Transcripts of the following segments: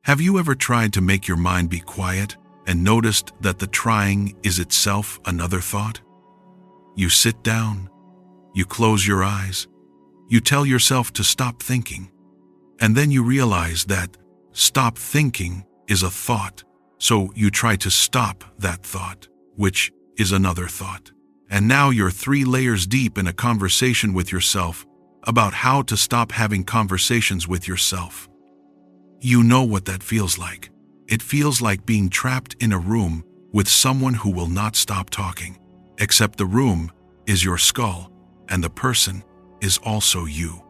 Have you ever tried to make your mind be quiet and noticed that the trying is itself another thought? You sit down, you close your eyes, you tell yourself to stop thinking, and then you realize that stop thinking is a thought, so you try to stop that thought, which is another thought. And now you're 3 layers deep in a conversation with yourself about how to stop having conversations with yourself. You know what that feels like. It feels like being trapped in a room with someone who will not stop talking, except the room is your skull and the person is also you.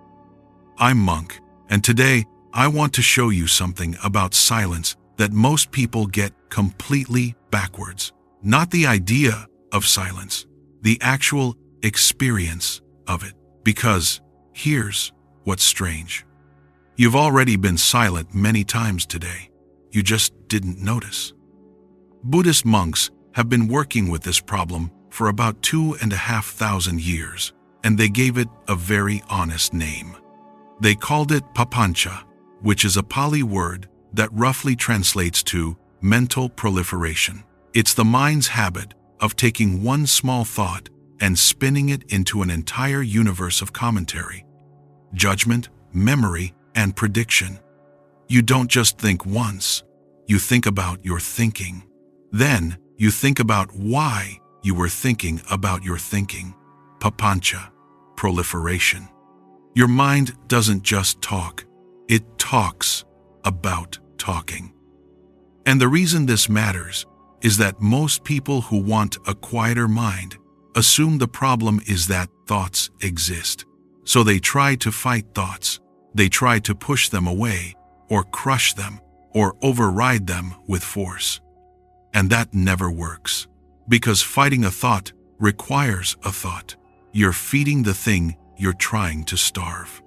I'm Monk, and today I want to show you something about silence that most people get completely backwards. Not the idea of silence, the actual experience of it. Because here's what's strange. You've already been silent many times today. You just didn't notice. Buddhist monks have been working with this problem for about 2,500 years, and they gave it a very honest name. They called it papancha, which is a Pali word that roughly translates to mental proliferation. It's the mind's habit of taking one small thought and spinning it into an entire universe of commentary, judgment, memory, and prediction. You don't just think once, you think about your thinking. Then you think about why you were thinking about your thinking. Papancha, proliferation. Your mind doesn't just talk, it talks about talking. And the reason this matters is that most people who want a quieter mind assume the problem is that thoughts exist. So they try to fight thoughts. They try to push them away, or crush them, or override them with force. And that never works. Because fighting a thought requires a thought. You're feeding the thing you're trying to starve.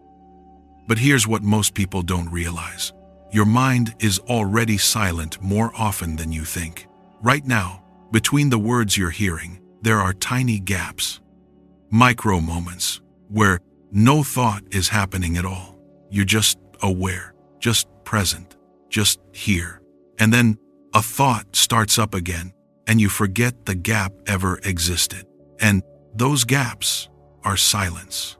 But here's what most people don't realize. Your mind is already silent more often than you think. Right now, between the words you're hearing, there are tiny gaps. Micro moments where no thought is happening at all. You're just aware, just present, just here. And then a thought starts up again, and you forget the gap ever existed. And those gaps are silence.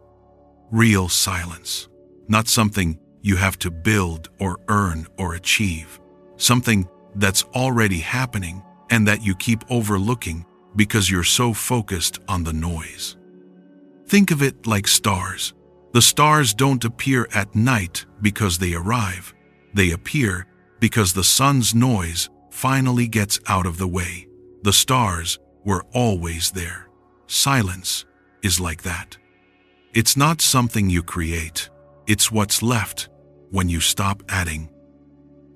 Real silence. Not something you have to build or earn or achieve. Something that's already happening and that you keep overlooking because you're so focused on the noise. Think of it like stars. The stars don't appear at night because they arrive. They appear because the sun's noise finally gets out of the way. The stars were always there. Silence is like that. It's not something you create. It's what's left when you stop adding.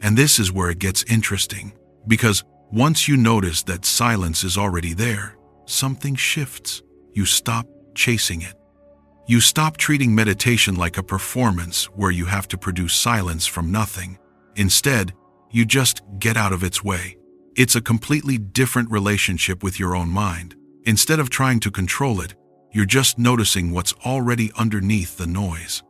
And this is where it gets interesting, because once you notice that silence is already there, something shifts. You stop chasing it. You stop treating meditation like a performance where you have to produce silence from nothing. Instead, you just get out of its way. It's a completely different relationship with your own mind. Instead of trying to control it, you're just noticing what's already underneath the noise.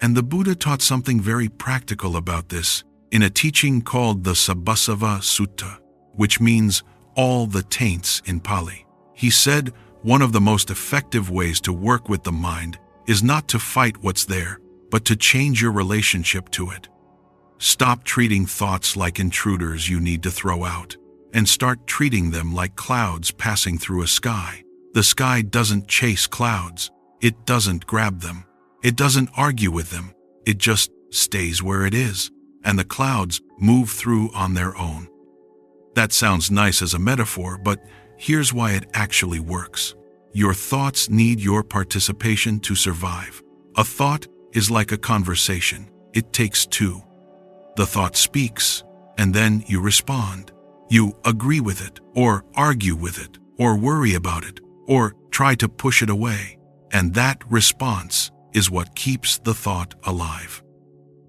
And the Buddha taught something very practical about this in a teaching called the Sabbasava Sutta, which means all the taints in Pali. He said one of the most effective ways to work with the mind is not to fight what's there, but to change your relationship to it. Stop treating thoughts like intruders you need to throw out, and start treating them like clouds passing through a sky. The sky doesn't chase clouds. It doesn't grab them. It doesn't argue with them. It just stays where it is, and the clouds move through on their own. That sounds nice as a metaphor, but here's why it actually works. Your thoughts need your participation to survive. A thought is like a conversation. It takes two. The thought speaks, and then you respond. You agree with it, or argue with it, or worry about it, or try to push it away. And that response is what keeps the thought alive.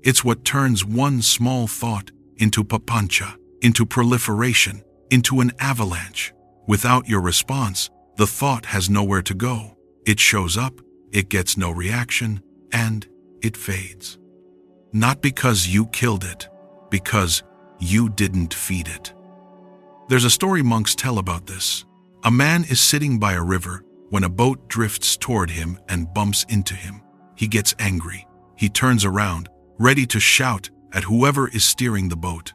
It's what turns one small thought into papancha, into proliferation, into an avalanche. Without your response, the thought has nowhere to go. It shows up, it gets no reaction, and it fades. Not because you killed it, because you didn't feed it. There's a story monks tell about this. A man is sitting by a river when a boat drifts toward him and bumps into him. He gets angry. He turns around, ready to shout at whoever is steering the boat.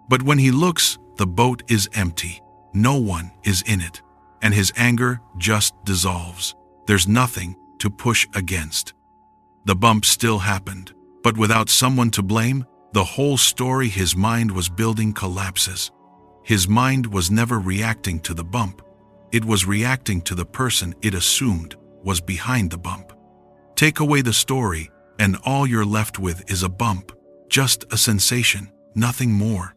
But when he looks, the boat is empty. No one is in it, and his anger just dissolves. There's nothing to push against. The bump still happened, but without someone to blame, the whole story his mind was building collapses. His mind was never reacting to the bump. It was reacting to the person it assumed was behind the bump. Take away the story, and all you're left with is a bump, just a sensation, nothing more.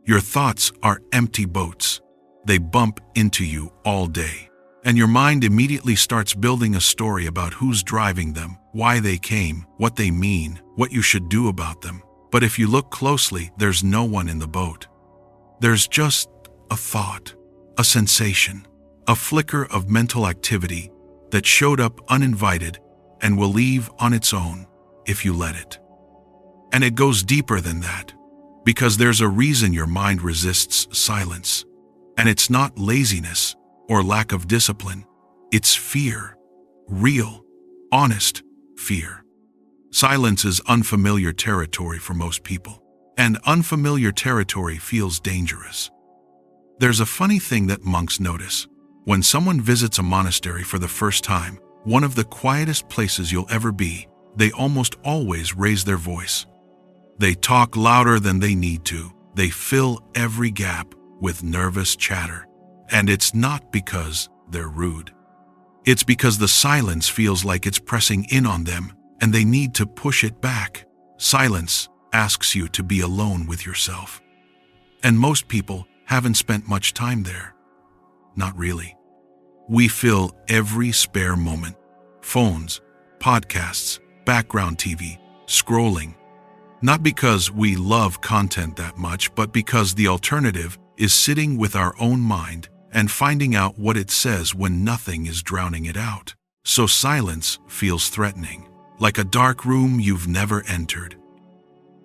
Your thoughts are empty boats. They bump into you all day, and your mind immediately starts building a story about who's driving them, why they came, what they mean, what you should do about them. But if you look closely, there's no one in the boat. There's just a thought, a sensation, a flicker of mental activity that showed up uninvited and will leave on its own if you let it. And it goes deeper than that, because there's a reason your mind resists silence. And it's not laziness or lack of discipline. It's fear. Real, honest fear. Silence is unfamiliar territory for most people, and unfamiliar territory feels dangerous. There's a funny thing that monks notice. When someone visits a monastery for the first time, one of the quietest places you'll ever be, they almost always raise their voice. They talk louder than they need to. They fill every gap with nervous chatter. And it's not because they're rude. It's because the silence feels like it's pressing in on them, and they need to push it back. Silence asks you to be alone with yourself. And most people haven't spent much time there. Not really. We fill every spare moment. Phones, podcasts, background TV, scrolling. Not because we love content that much, but because the alternative is sitting with our own mind and finding out what it says when nothing is drowning it out. So silence feels threatening, like a dark room you've never entered.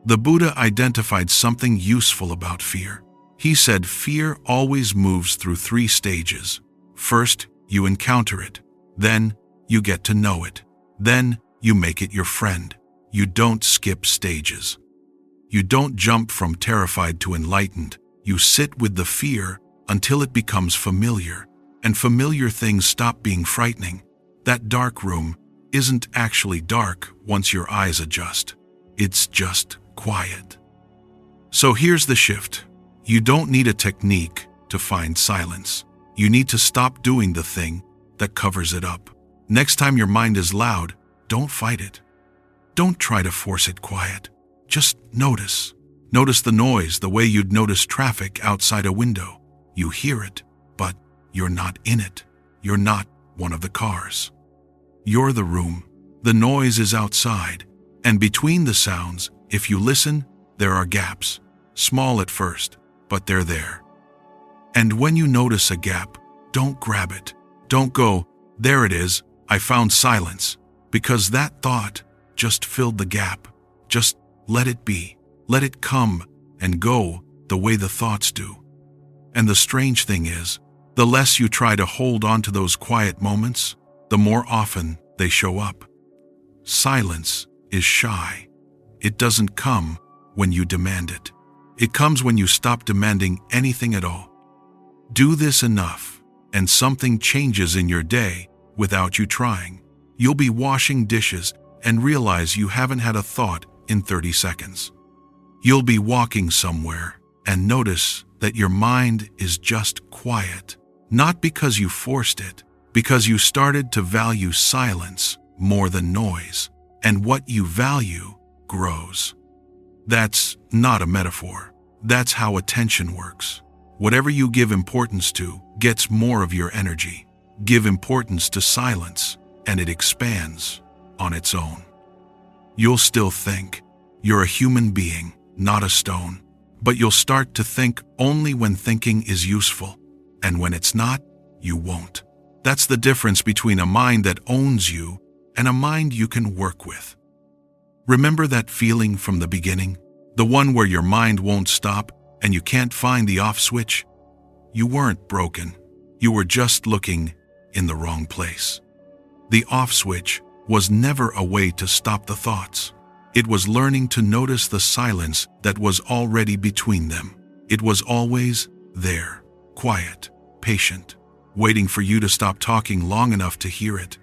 The Buddha identified something useful about fear. He said fear always moves through 3 stages. First, you encounter it. Then, you get to know it. Then, you make it your friend. You don't skip stages. You don't jump from terrified to enlightened. You sit with the fear until it becomes familiar, and familiar things stop being frightening. That dark room isn't actually dark once your eyes adjust. It's just quiet. So here's the shift. You don't need a technique to find silence. You need to stop doing the thing that covers it up. Next time your mind is loud, don't fight it. Don't try to force it quiet. Just notice. Notice the noise the way you'd notice traffic outside a window. You hear it, but you're not in it. You're not one of the cars. You're the room. The noise is outside. And between the sounds, if you listen, there are gaps. Small at first, but they're there. And when you notice a gap, don't grab it. Don't go, there it is, I found silence. Because that thought just filled the gap. Just let it be. Let it come and go the way the thoughts do. And the strange thing is, the less you try to hold on to those quiet moments, the more often they show up. Silence is shy. It doesn't come when you demand it. It comes when you stop demanding anything at all. Do this enough, and something changes in your day without you trying. You'll be washing dishes and realize you haven't had a thought in 30 seconds. You'll be walking somewhere and notice that your mind is just quiet, not because you forced it, because you started to value silence more than noise, and what you value grows. That's not a metaphor. That's how attention works. Whatever you give importance to gets more of your energy. Give importance to silence, and it expands on its own. You'll still think. You're a human being, not a stone. But you'll start to think only when thinking is useful, and when it's not, you won't. That's the difference between a mind that owns you and a mind you can work with. Remember that feeling from the beginning? The one where your mind won't stop and you can't find the off switch. You weren't broken. You were just looking in the wrong place. The off switch was never a way to stop the thoughts. It was learning to notice the silence that was already between them. It was always there, quiet, patient, waiting for you to stop talking long enough to hear it.